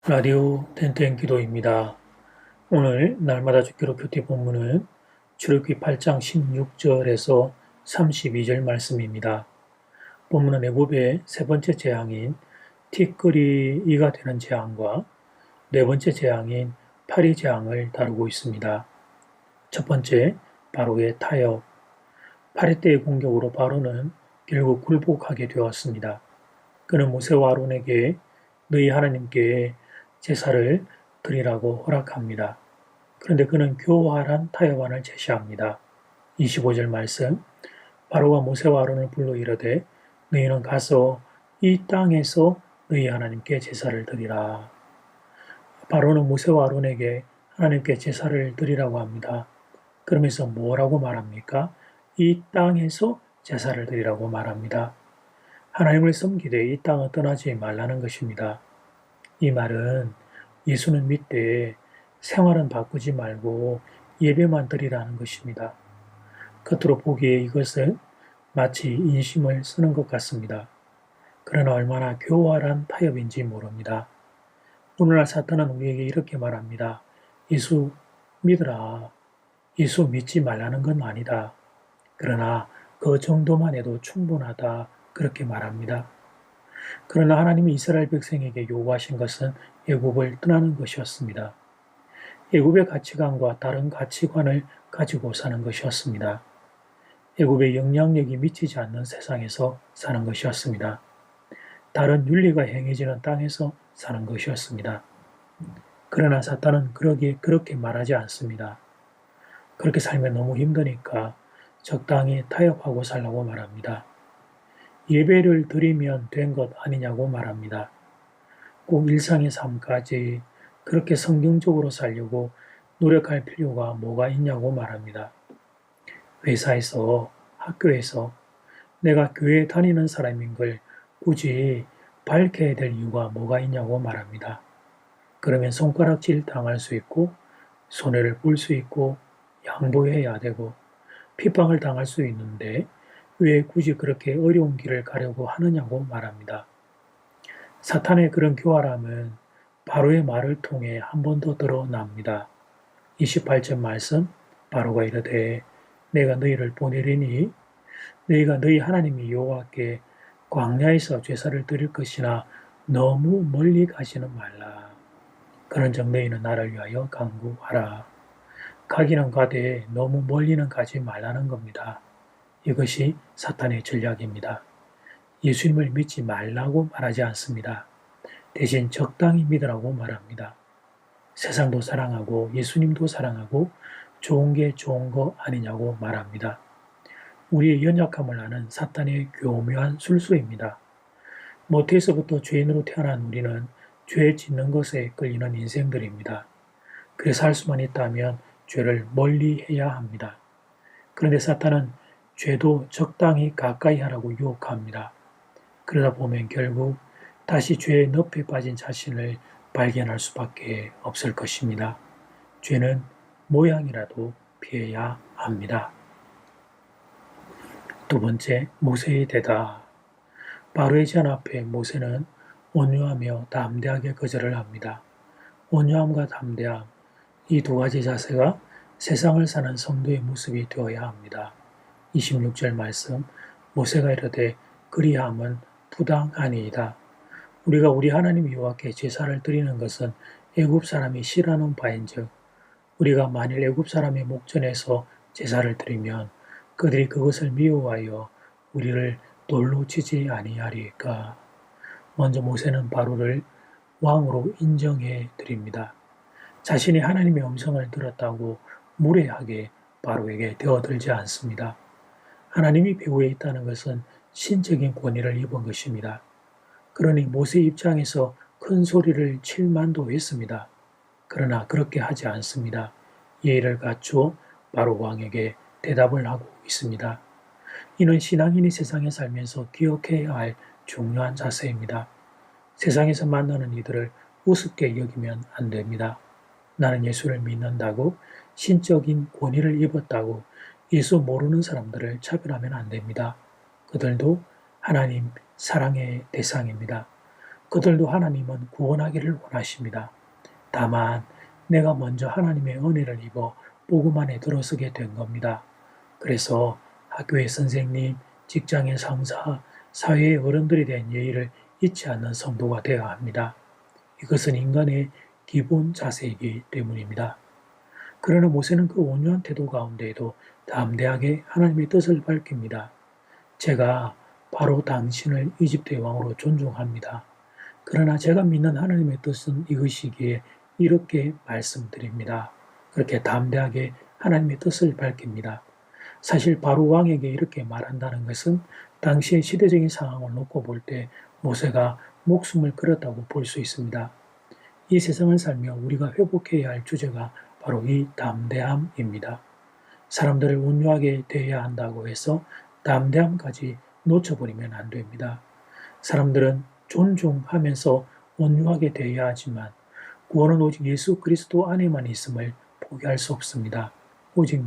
라디오 텐텐 기도입니다. 오늘 날마다 죽기로 큐티 본문은 출애굽기 8장 16절에서 32절 말씀입니다. 본문은 애굽의 세 번째 재앙인 티끌이가 되는 재앙과 네 번째 재앙인 파리 재앙을 다루고 있습니다. 첫 번째, 바로의 타협. 파리 때의 공격으로 바로는 결국 굴복하게 되었습니다. 그는 모세와 아론에게 너희 하나님께 제사를 드리라고 허락합니다. 그런데 그는 교활한 타협안을 제시합니다. 25절 말씀, 바로가 모세와 아론을 불러 이르되 너희는 가서 이 땅에서 너희 하나님께 제사를 드리라. 바로는 모세와 아론에게 하나님께 제사를 드리라고 합니다. 그러면서 뭐라고 말합니까? 이 땅에서 제사를 드리라고 말합니다. 하나님을 섬기되 이 땅을 떠나지 말라는 것입니다. 이 말은 예수는 믿되 생활은 바꾸지 말고 예배만 드리라는 것입니다. 겉으로 보기에 이것은 마치 인심을 쓰는 것 같습니다. 그러나 얼마나 교활한 타협인지 모릅니다. 오늘날 사탄은 우리에게 이렇게 말합니다. 예수 믿으라. 예수 믿지 말라는 건 아니다. 그러나 그 정도만 해도 충분하다. 그렇게 말합니다. 그러나 하나님이 이스라엘 백성에게 요구하신 것은 애굽을 떠나는 것이었습니다. 애굽의 가치관과 다른 가치관을 가지고 사는 것이었습니다. 애굽의 영향력이 미치지 않는 세상에서 사는 것이었습니다. 다른 윤리가 행해지는 땅에서 사는 것이었습니다. 그러나 사탄은 그렇게 말하지 않습니다. 그렇게 살면 너무 힘드니까 적당히 타협하고 살라고 말합니다. 예배를 드리면 된 것 아니냐고 말합니다. 꼭 일상의 삶까지 그렇게 성경적으로 살려고 노력할 필요가 뭐가 있냐고 말합니다. 회사에서, 학교에서 내가 교회에 다니는 사람인 걸 굳이 밝혀야 될 이유가 뭐가 있냐고 말합니다. 그러면 손가락질 당할 수 있고 손해를 볼 수 있고 양보해야 되고 핍박을 당할 수 있는데 왜 굳이 그렇게 어려운 길을 가려고 하느냐고 말합니다. 사탄의 그런 교활함은 바로의 말을 통해 한 번 더 드러납니다. 28절 말씀, 바로가 이르되 내가 너희를 보내리니 너희가 너희 하나님이 여호와께 광야에서 제사를 드릴 것이나 너무 멀리 가지는 말라. 그런즉 너희는 나를 위하여 간구하라. 가기는 가되 너무 멀리는 가지 말라는 겁니다. 이것이 사탄의 전략입니다. 예수님을 믿지 말라고 말하지 않습니다. 대신 적당히 믿으라고 말합니다. 세상도 사랑하고 예수님도 사랑하고 좋은 게 좋은 거 아니냐고 말합니다. 우리의 연약함을 아는 사탄의 교묘한 술수입니다. 모태에서부터 죄인으로 태어난 우리는 죄 짓는 것에 끌리는 인생들입니다. 그래서 할 수만 있다면 죄를 멀리 해야 합니다. 그런데 사탄은 죄도 적당히 가까이 하라고 유혹합니다. 그러다 보면 결국 다시 죄의 늪에 빠진 자신을 발견할 수밖에 없을 것입니다. 죄는 모양이라도 피해야 합니다. 두 번째, 모세의 대답. 바로의 제안 앞에 모세는 온유하며 담대하게 거절을 합니다. 온유함과 담대함, 이 두 가지 자세가 세상을 사는 성도의 모습이 되어야 합니다. 26절 말씀, 모세가 이르되 그리함은 부당하니이다. 우리가 우리 하나님 여호와께 제사를 드리는 것은 애굽 사람이 싫어하는 바인즉 우리가 만일 애굽 사람의 목전에서 제사를 드리면 그들이 그것을 미워하여 우리를 돌로 치지 아니하리까. 먼저 모세는 바로를 왕으로 인정해 드립니다. 자신이 하나님의 음성을 들었다고 무례하게 바로에게 대어들지 않습니다. 하나님이 배후에 있다는 것은 신적인 권위를 입은 것입니다. 그러니 모세 입장에서 큰 소리를 칠 만도 했습니다. 그러나 그렇게 하지 않습니다. 예의를 갖추어 바로 왕에게 대답을 하고 있습니다. 이는 신앙인이 세상에 살면서 기억해야 할 중요한 자세입니다. 세상에서 만나는 이들을 우습게 여기면 안 됩니다. 나는 예수를 믿는다고 신적인 권위를 입었다고 예수 모르는 사람들을 차별하면 안 됩니다. 그들도 하나님 사랑의 대상입니다. 그들도 하나님은 구원하기를 원하십니다. 다만 내가 먼저 하나님의 은혜를 입어 복음 안에 들어서게 된 겁니다. 그래서 학교의 선생님, 직장의 상사, 사회의 어른들에 대한 예의를 잊지 않는 성도가 되어야 합니다. 이것은 인간의 기본 자세이기 때문입니다. 그러나 모세는 그 온유한 태도 가운데에도 담대하게 하나님의 뜻을 밝힙니다. 제가 바로 당신을 이집트의 왕으로 존중합니다. 그러나 제가 믿는 하나님의 뜻은 이것이기에 이렇게 말씀드립니다. 그렇게 담대하게 하나님의 뜻을 밝힙니다. 사실 바로 왕에게 이렇게 말한다는 것은 당시의 시대적인 상황을 놓고 볼 때 모세가 목숨을 걸었다고 볼 수 있습니다. 이 세상을 살며 우리가 회복해야 할 주제가 바로 이 담대함입니다. 사람들을 온유하게 대해야 한다고 해서 담대함까지 놓쳐버리면 안 됩니다. 사람들은 존중하면서 온유하게 대해야 하지만 구원은 오직 예수 그리스도 안에만 있음을 포기할 수 없습니다. 오직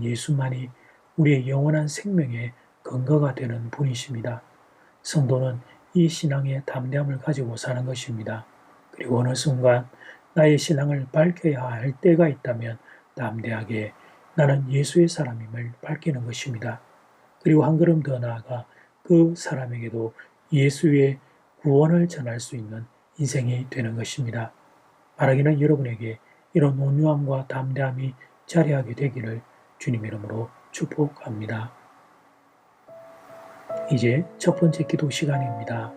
예수만이 우리의 영원한 생명의 근거가 되는 분이십니다. 성도는 이 신앙의 담대함을 가지고 사는 것입니다. 그리고 어느 순간 나의 신앙을 밝혀야 할 때가 있다면 담대하게 나는 예수의 사람임을 밝히는 것입니다. 그리고 한 걸음 더 나아가 그 사람에게도 예수의 구원을 전할 수 있는 인생이 되는 것입니다. 바라기는 여러분에게 이런 온유함과 담대함이 자리하게 되기를 주님 이름으로 축복합니다. 이제 첫 번째 기도 시간입니다.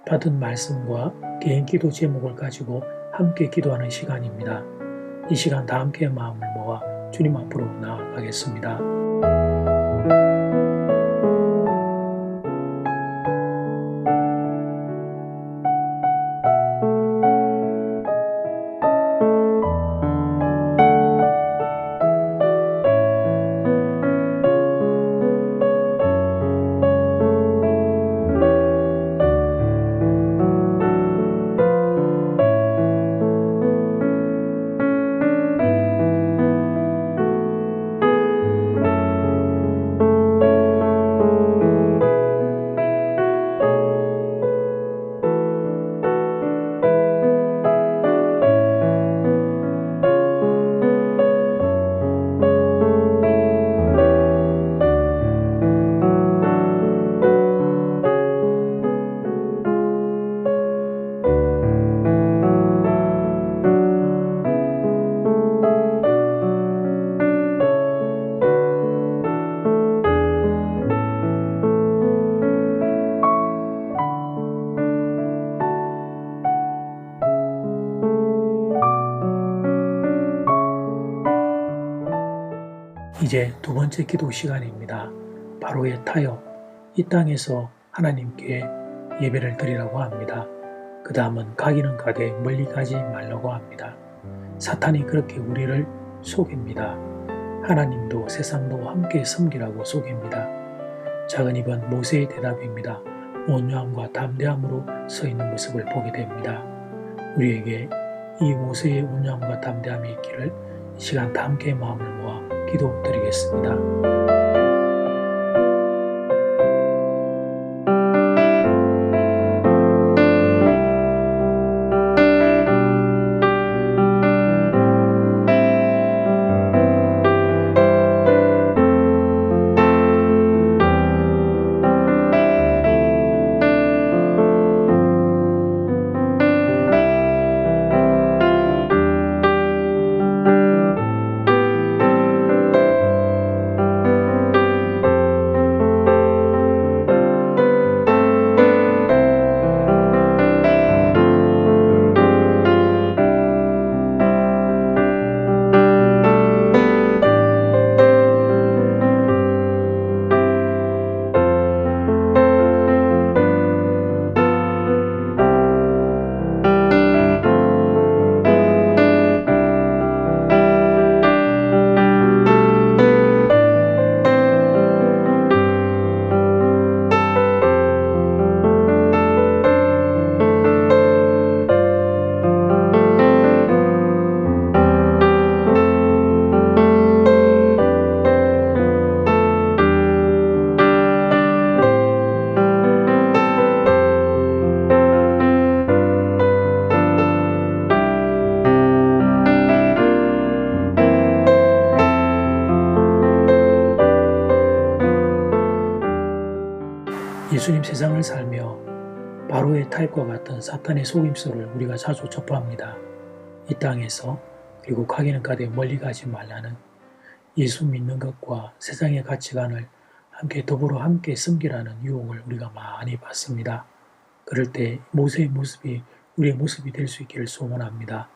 받은 말씀과 개인 기도 제목을 가지고 함께 기도하는 시간입니다. 이 시간 다 함께 마음을 모아 주님 앞으로 나아가겠습니다. 이제 두 번째 기도 시간입니다. 바로의 타협, 이 땅에서 하나님께 예배를 드리라고 합니다. 그 다음은 가기는 가되 멀리 가지 말라고 합니다. 사탄이 그렇게 우리를 속입니다. 하나님도 세상도 함께 섬기라고 속입니다. 작은 입은 모세의 대답입니다. 온유함과 담대함으로 서 있는 모습을 보게 됩니다. 우리에게 이 모세의 온유함과 담대함이 있기를 이 시간 다 함께 마음을 모아 기도드리겠습니다. 예수님 세상을 살며 바로의 타입과 같은 사탄의 속임수를 우리가 자주 접합니다. 이 땅에서 그리고 가기는 가되 멀리 가지 말라는 예수 믿는 것과 세상의 가치관을 더불어 함께 섬기라는 유혹을 우리가 많이 받습니다. 그럴 때 모세의 모습이 우리의 모습이 될 수 있기를 소원합니다.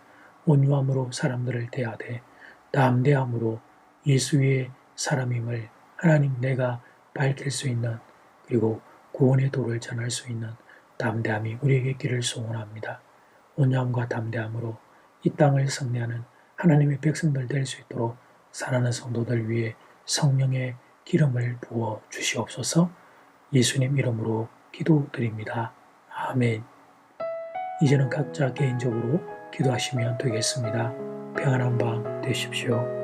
온유함으로 사람들을 대하되 담대함으로 예수의 사람임을 하나님 내가 밝힐 수 있는 그리고 구원의 도를 전할 수 있는 담대함이 우리에게 있기를 소원합니다. 온유함과 담대함으로 이 땅을 성내하는 하나님의 백성들 될 수 있도록 사랑하는 성도들 위해 성령의 기름을 부어 주시옵소서. 예수님 이름으로 기도드립니다. 아멘. 이제는 각자 개인적으로 기도하시면 되겠습니다. 평안한 밤 되십시오.